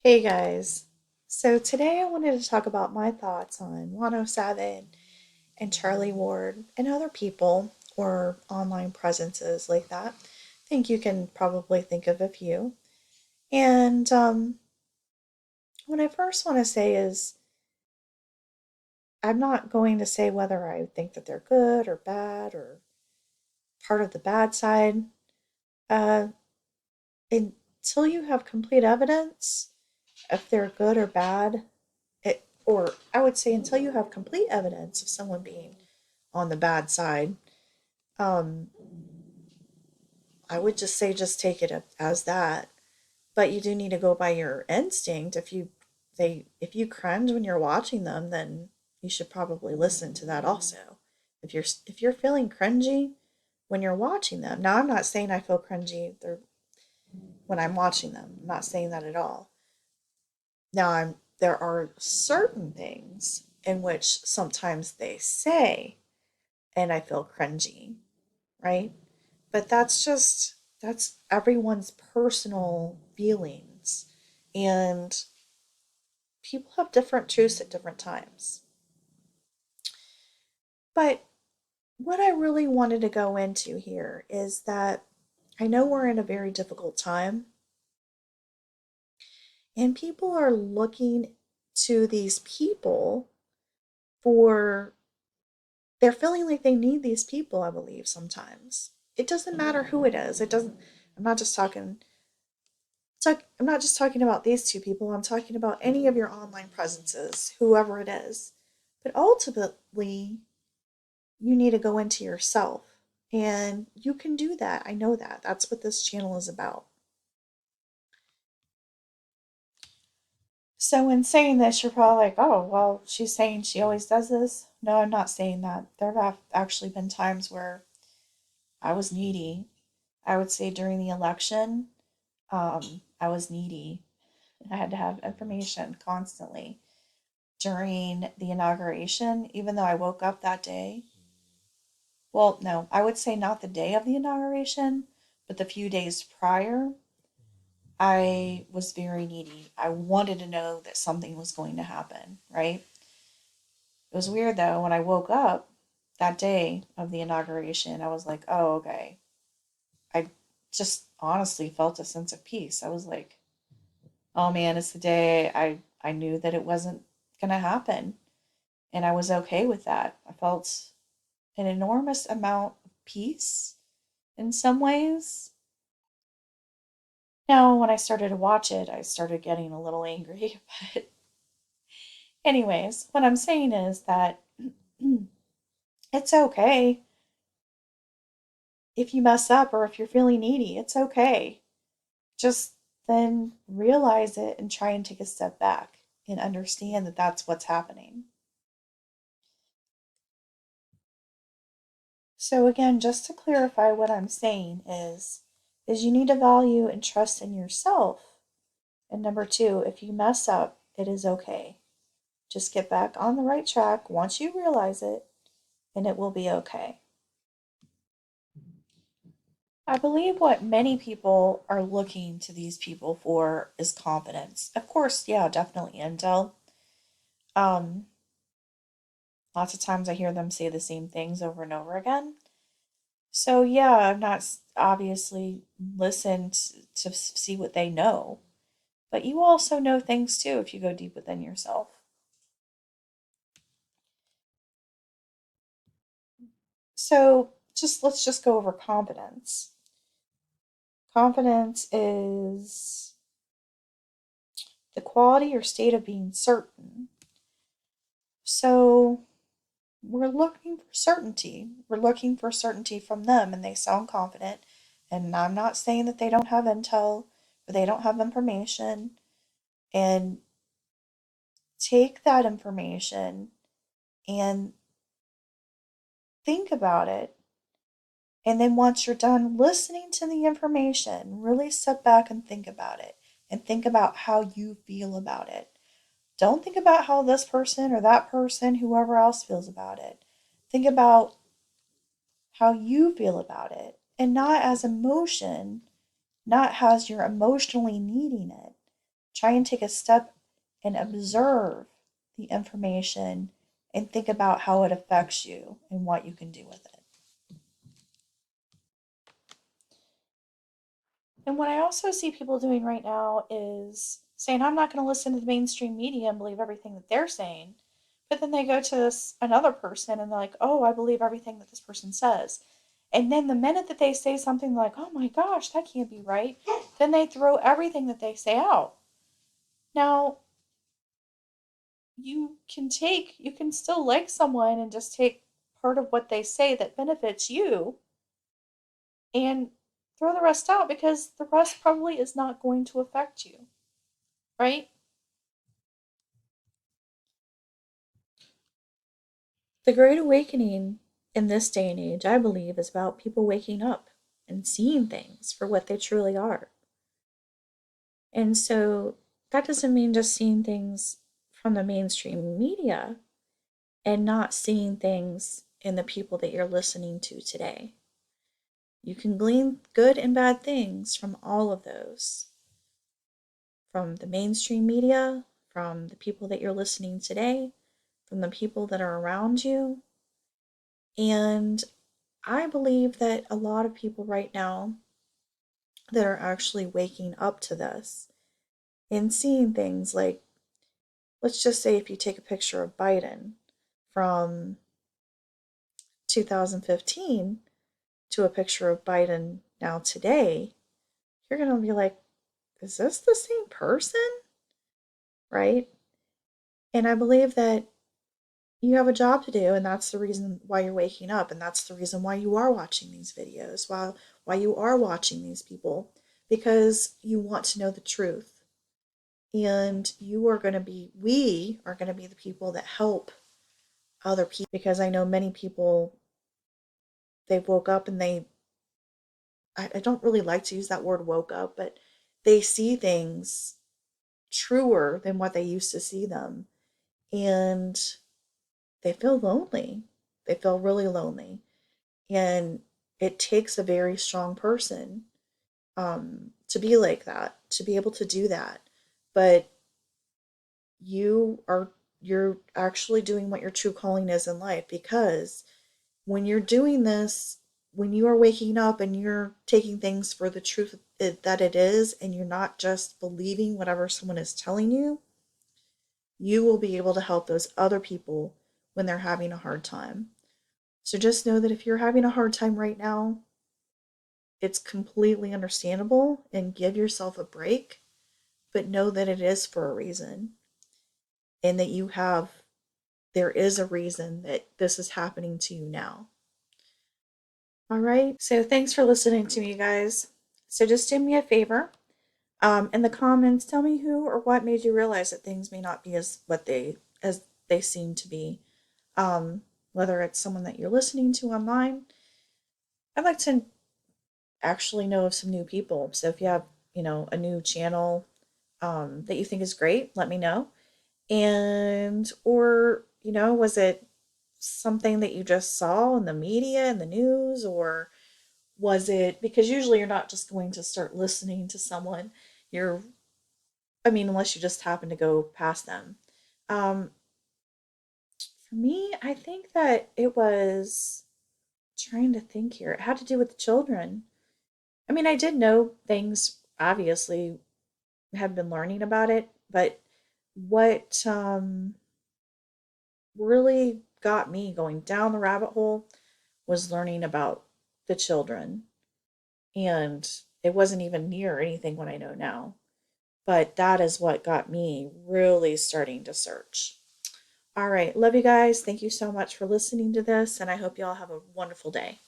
Hey guys, so today I wanted to talk about my thoughts on Savin and Charlie Ward and other people or online presences like that. I think you can probably think of a few. And what I first want to say is I'm not going to say whether I think that they're good or bad or part of the bad side. Uh, until you have complete evidence if they're good or bad, or I would say until you have complete evidence of someone being on the bad side, um, I would just say just take it as that. But you do need to go by your instinct. If you cringe when you're watching them, then you should probably listen to that also. If you're feeling cringy when you're watching them, now I'm not saying I feel cringy when I'm watching them. I'm not saying that at all. Now there are certain things in which sometimes they say and I feel cringy, right? But that's everyone's personal feelings. And people have different truths at different times. But what I really wanted to go into here is that I know we're in a very difficult time, and people are looking to these people for, they're feeling like they need these people, I believe, sometimes. It doesn't matter who it is. It doesn't, I'm not just talking I'm not just talking about these two people, I'm talking about any of your online presences, whoever it is. But ultimately, you need to go into yourself. And you can do that. I know that. That's what this channel is about. So, in saying this, you're probably like, oh, well, she's saying she always does this. No, I'm not saying that. There have actually been times where I was needy. I would say during the election, I was needy. I had to have information constantly. During the inauguration, even though I woke up that day. Well, no, I would say not the day of the inauguration, but the few days prior, I was very needy. I wanted to know that something was going to happen, right? It was weird though, when I woke up that day of the inauguration, I was like, oh, okay. I just honestly felt a sense of peace. I was like, oh man, it's the day I knew that it wasn't going to happen. And I was okay with that. I felt an enormous amount of peace in some ways. Now, when I started to watch it, I started getting a little angry. But, anyways, what I'm saying is that it's okay if you mess up or if you're feeling needy. It's okay. Just then realize it and try and take a step back and understand that that's what's happening. So again, just to clarify what I'm saying is you need to value and trust in yourself. And number two, if you mess up, it is okay. Just get back on the right track once you realize it, and it will be okay. I believe what many people are looking to these people for is confidence. Of course, yeah, definitely intel. Um, Lots of times I hear them say the same things over and over again. So yeah, I've not obviously listened to see what they know, but you also know things too if you go deep within yourself. So just let's just go over confidence. Confidence is the quality or state of being certain. So we're looking for certainty. We're looking for certainty from them, and they sound confident. And I'm not saying that they don't have intel or they don't have information. And take that information and think about it. And then once you're done listening to the information, really step back and think about it and think about how you feel about it. Don't think about how this person or that person, whoever else feels about it. Think about how you feel about it and not as emotion, not as you're emotionally needing it. try and take a step and observe the information and think about how it affects you and what you can do with it. And what I also see people doing right now is saying, I'm not going to listen to the mainstream media and believe everything that they're saying. But then they go to another person and they're like, oh, I believe everything that this person says. And then the minute that they say something like, oh my gosh, that can't be right, then they throw everything that they say out. Now, you can still like someone and just take part of what they say that benefits you and throw the rest out because the rest probably is not going to affect you, right? The Great Awakening in this day and age, I believe, is about people waking up and seeing things for what they truly are. And so that doesn't mean just seeing things from the mainstream media and not seeing things in the people that you're listening to today. You can glean good and bad things from all of those, from the mainstream media, from the people that you're listening today, from the people that are around you. And I believe that a lot of people right now that are actually waking up to this and seeing things like, let's just say if you take a picture of Biden from 2015 to a picture of Biden now today, you're going to be like, is this the same person? Right? And I believe that you have a job to do, and that's the reason why you're waking up, and that's the reason why you are watching these videos, why you are watching these people, because you want to know the truth. And we are going to be the people that help other people, because I know many people, they woke up and I don't really like to use that word woke up, but they see things truer than what they used to see them. And they feel lonely. They feel really lonely. And it takes a very strong person to be like that, to be able to do that. But you're actually doing what your true calling is in life, because when you're doing this, when you are waking up and you're taking things for the truth that it is, and you're not just believing whatever someone is telling you, you will be able to help those other people when they're having a hard time. So just know that if you're having a hard time right now, it's completely understandable, and give yourself a break, but know that it is for a reason, and that there is a reason that this is happening to you now. All right. So thanks for listening to me, guys. So just do me a favor. In the comments, tell me who or what made you realize that things may not be as they seem to be. Whether it's someone that you're listening to online. I'd like to actually know of some new people. So if you have, a new channel that you think is great, let me know. And, or, was it something that you just saw in the media and the news, or was it because usually you're not just going to start listening to someone, you're, unless you just happen to go past them. Um, for me, I think that it was trying to think here. It had to do with the children. I did know things, obviously, have been learning about it, but what really got me going down the rabbit hole was learning about the children. And it wasn't even near anything what I know now. But that is what got me really starting to search. All right. Love you guys. Thank you so much for listening to this. And I hope you all have a wonderful day.